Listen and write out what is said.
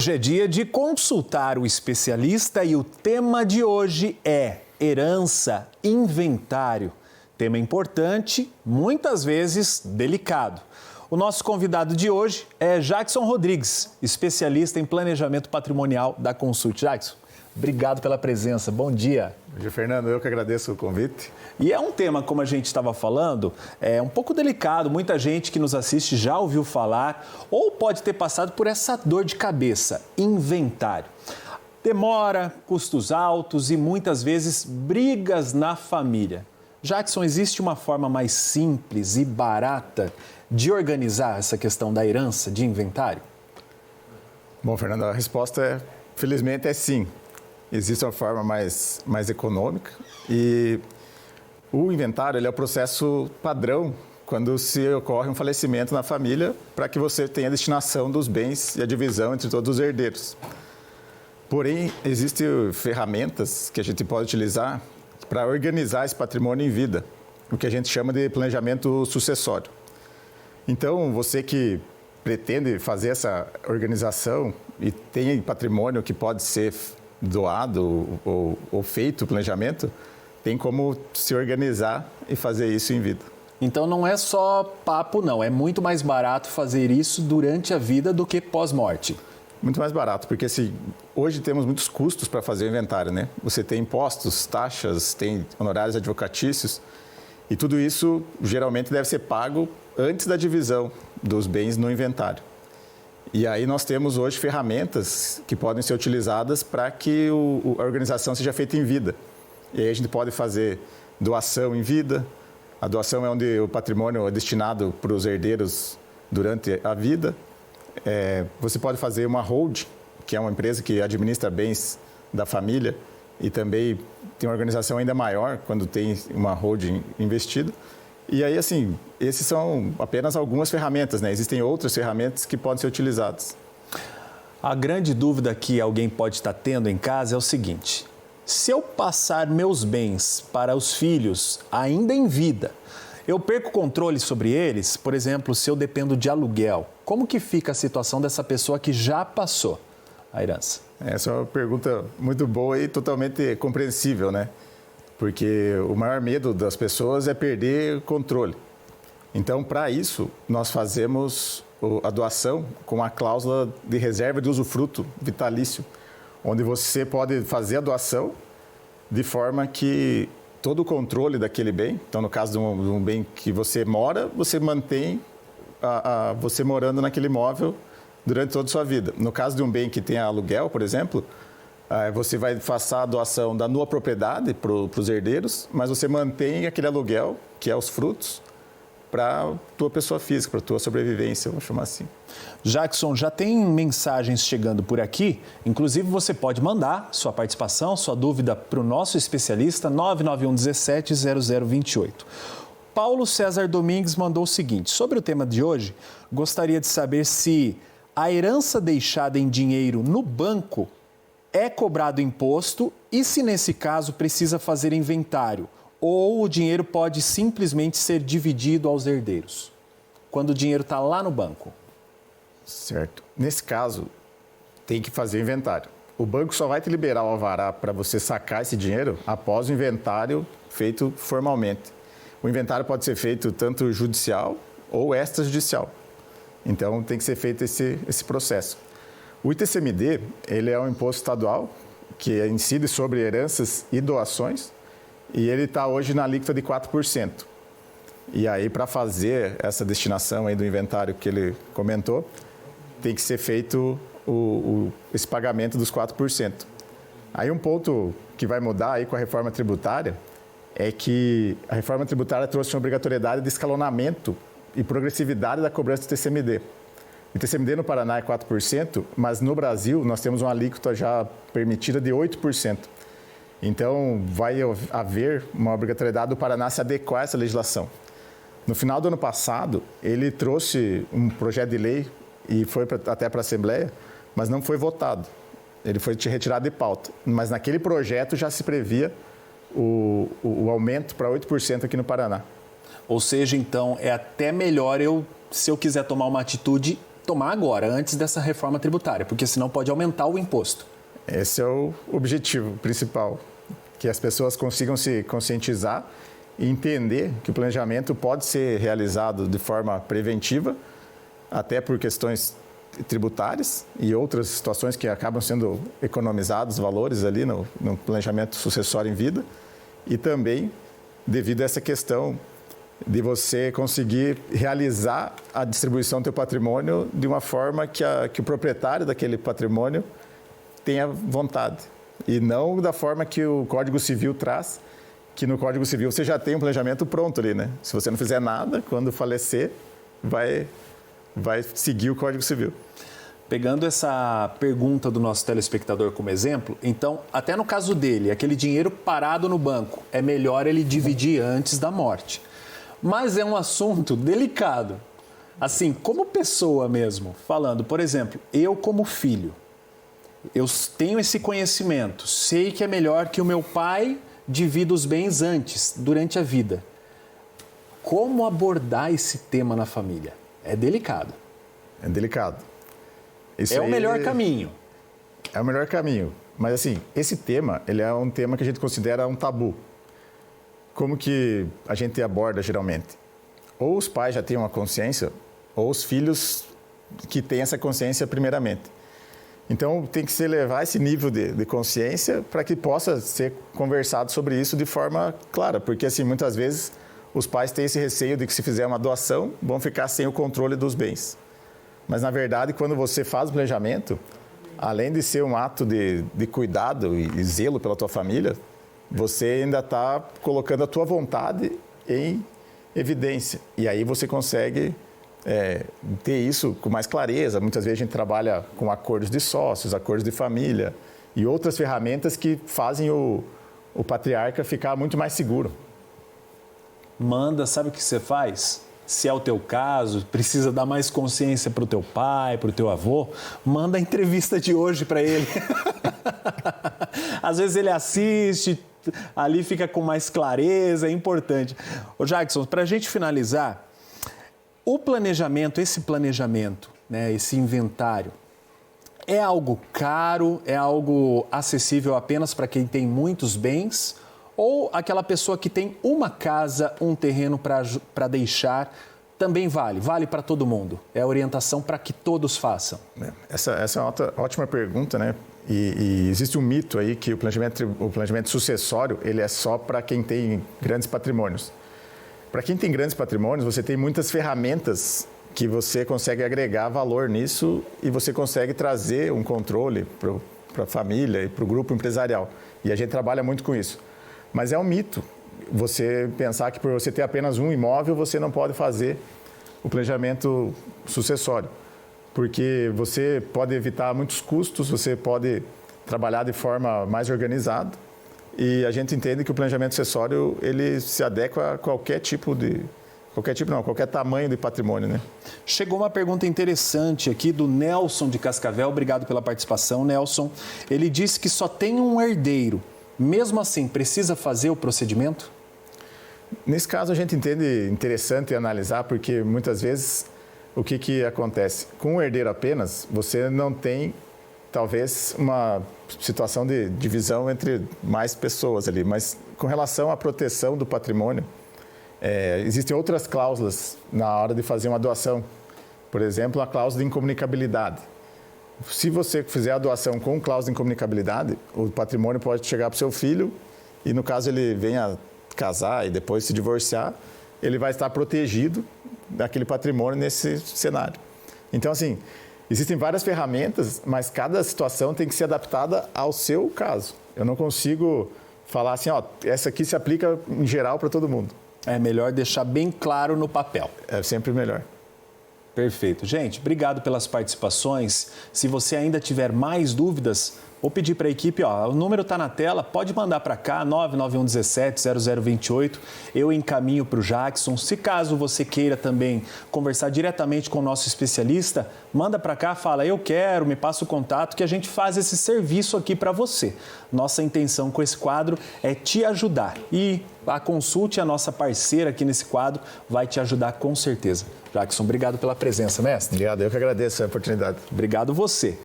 Hoje é dia de consultar o especialista e o tema de hoje é herança, inventário. Tema importante, muitas vezes delicado. O nosso convidado de hoje é Jackson Rodrigues, especialista em planejamento patrimonial da Consult. Jackson, obrigado pela presença. Bom dia. Bom dia, Fernando. Eu que agradeço o convite. E é um tema, como a gente estava falando, um pouco delicado. Muita gente que nos assiste já ouviu falar ou pode ter passado por essa dor de cabeça, inventário. Demora, custos altos e muitas vezes brigas na família. Jackson, existe uma forma mais simples e barata de organizar essa questão da herança, de inventário? Bom, Fernando, a resposta, felizmente, é sim. Existe uma forma mais econômica e o inventário ele é o processo padrão quando se ocorre um falecimento na família para que você tenha a destinação dos bens e a divisão entre todos os herdeiros. Porém, existem ferramentas que a gente pode utilizar para organizar esse patrimônio em vida, o que a gente chama de planejamento sucessório. Então, você que pretende fazer essa organização e tem patrimônio que pode ser doado ou feito o planejamento, tem como se organizar e fazer isso em vida. Então não é só papo não, é muito mais barato fazer isso durante a vida do que pós-morte. Muito mais barato, porque assim, hoje temos muitos custos para fazer o inventário, né? Você tem impostos, taxas, tem honorários advocatícios e tudo isso geralmente deve ser pago antes da divisão dos bens no inventário. E aí nós temos hoje ferramentas que podem ser utilizadas para que a organização seja feita em vida. E aí a gente pode fazer doação em vida. A doação é onde o patrimônio é destinado para os herdeiros durante a vida. Você pode fazer uma holding, que é uma empresa que administra bens da família e também tem uma organização ainda maior quando tem uma holding investida. E aí, assim, esses são apenas algumas ferramentas, né? Existem outras ferramentas que podem ser utilizadas. A grande dúvida que alguém pode estar tendo em casa é o seguinte: se eu passar meus bens para os filhos ainda em vida, eu perco controle sobre eles? Por exemplo, se eu dependo de aluguel, como que fica a situação dessa pessoa que já passou a herança? Essa é uma pergunta muito boa e totalmente compreensível, né? Porque o maior medo das pessoas é perder o controle. Então, para isso, nós fazemos a doação com a cláusula de reserva de usufruto vitalício, onde você pode fazer a doação de forma que todo o controle daquele bem, então no caso de um bem que você mora, você mantém você morando naquele imóvel durante toda a sua vida. No caso de um bem que tem aluguel, por exemplo, você vai fazer a doação da nua propriedade para os herdeiros, mas você mantém aquele aluguel, que é os frutos, para a tua pessoa física, para a tua sobrevivência, vamos chamar assim. Jackson, já tem mensagens chegando por aqui, inclusive você pode mandar sua participação, sua dúvida para o nosso especialista 991 17 0028. Paulo César Domingues mandou o seguinte: sobre o tema de hoje, gostaria de saber se a herança deixada em dinheiro no banco é cobrado imposto e se nesse caso precisa fazer inventário ou o dinheiro pode simplesmente ser dividido aos herdeiros, quando o dinheiro está lá no banco. Certo. Nesse caso, tem que fazer inventário. O banco só vai te liberar o alvará para você sacar esse dinheiro após o inventário feito formalmente. O inventário pode ser feito tanto judicial ou extrajudicial. Então, tem que ser feito esse processo. O ITCMD, ele é um imposto estadual que incide sobre heranças e doações e ele está hoje na alíquota de 4%. E aí, para fazer essa destinação aí do inventário que ele comentou, tem que ser feito esse pagamento dos 4%. Aí um ponto que vai mudar aí com a reforma tributária é que a reforma tributária trouxe uma obrigatoriedade de escalonamento e progressividade da cobrança do ITCMD. O ITCMD no Paraná é 4%, mas no Brasil nós temos uma alíquota já permitida de 8%. Então, vai haver uma obrigatoriedade do Paraná se adequar a essa legislação. No final do ano passado, ele trouxe um projeto de lei e foi até para a Assembleia, mas não foi votado. Ele foi retirado de pauta. Mas naquele projeto já se previa o aumento para 8% aqui no Paraná. Ou seja, então, é até melhor se eu quiser tomar uma atitude tomar agora, antes dessa reforma tributária, porque senão pode aumentar o imposto. Esse é o objetivo principal, que as pessoas consigam se conscientizar e entender que o planejamento pode ser realizado de forma preventiva, até por questões tributárias e outras situações que acabam sendo economizados valores ali no planejamento sucessório em vida, e também devido a essa questão de você conseguir realizar a distribuição do teu patrimônio de uma forma que o proprietário daquele patrimônio tenha vontade, e não da forma que o Código Civil traz, que no Código Civil você já tem um planejamento pronto ali, né? Se você não fizer nada, quando falecer, vai seguir o Código Civil. Pegando essa pergunta do nosso telespectador como exemplo, então, até no caso dele, aquele dinheiro parado no banco, é melhor ele dividir antes da morte. Mas é um assunto delicado. Assim, como pessoa mesmo, falando, por exemplo, eu como filho, eu tenho esse conhecimento, sei que é melhor que o meu pai divida os bens antes, durante a vida. Como abordar esse tema na família? É delicado. É delicado. Isso é o melhor caminho. É o melhor caminho. Mas, assim, esse tema, ele é um tema que a gente considera um tabu. Como que a gente aborda, geralmente? Ou os pais já têm uma consciência, ou os filhos que têm essa consciência primeiramente. Então, tem que se elevar esse nível de consciência para que possa ser conversado sobre isso de forma clara. Porque, assim, muitas vezes, os pais têm esse receio de que, se fizer uma doação, vão ficar sem o controle dos bens. Mas, na verdade, quando você faz o planejamento, além de ser um ato de cuidado e zelo pela tua família, você ainda está colocando a tua vontade em evidência. E aí você consegue ter isso com mais clareza. Muitas vezes a gente trabalha com acordos de sócios, acordos de família e outras ferramentas que fazem o patriarca ficar muito mais seguro. Manda, sabe o que você faz? Se é o teu caso, precisa dar mais consciência para o teu pai, para o teu avô, manda a entrevista de hoje para ele. Às vezes ele assiste, ali fica com mais clareza, é importante. Ô Jackson, para a gente finalizar, esse planejamento, né, esse inventário, é algo caro, é algo acessível apenas para quem tem muitos bens? Ou aquela pessoa que tem uma casa, um terreno para deixar, também vale? Vale para todo mundo? É a orientação para que todos façam? Essa é uma ótima pergunta, né? E existe um mito aí que o planejamento sucessório ele é só para quem tem grandes patrimônios. Para quem tem grandes patrimônios, você tem muitas ferramentas que você consegue agregar valor nisso e você consegue trazer um controle para a família e para o grupo empresarial. E a gente trabalha muito com isso. Mas é um mito você pensar que por você ter apenas um imóvel, você não pode fazer o planejamento sucessório. Porque você pode evitar muitos custos, você pode trabalhar de forma mais organizada. E a gente entende que o planejamento sucessório, ele se adequa a qualquer tamanho de patrimônio, né? Chegou uma pergunta interessante aqui do Nelson de Cascavel. Obrigado pela participação, Nelson. Ele disse que só tem um herdeiro. Mesmo assim, precisa fazer o procedimento? Nesse caso, a gente entende interessante analisar, porque muitas vezes o que acontece? Com um herdeiro apenas, você não tem, talvez, uma situação de divisão entre mais pessoas ali. Mas com relação à proteção do patrimônio, existem outras cláusulas na hora de fazer uma doação. Por exemplo, a cláusula de incomunicabilidade. Se você fizer a doação com cláusula de incomunicabilidade, o patrimônio pode chegar para o seu filho e, no caso, ele venha casar e depois se divorciar, ele vai estar protegido daquele patrimônio nesse cenário. Então, assim, existem várias ferramentas, mas cada situação tem que ser adaptada ao seu caso. Eu não consigo falar assim, essa aqui se aplica em geral para todo mundo. É melhor deixar bem claro no papel. É sempre melhor. Perfeito. Gente, obrigado pelas participações. Se você ainda tiver mais dúvidas, Vou pedir para a equipe, o número está na tela, pode mandar para cá, 99117-0028, eu encaminho para o Jackson. Se caso você queira também conversar diretamente com o nosso especialista, manda para cá, fala, eu quero, me passa o contato, que a gente faz esse serviço aqui para você. Nossa intenção com esse quadro é te ajudar e a Consulte, a nossa parceira aqui nesse quadro, vai te ajudar com certeza. Jackson, obrigado pela presença, mestre. Obrigado, eu que agradeço a oportunidade. Obrigado você.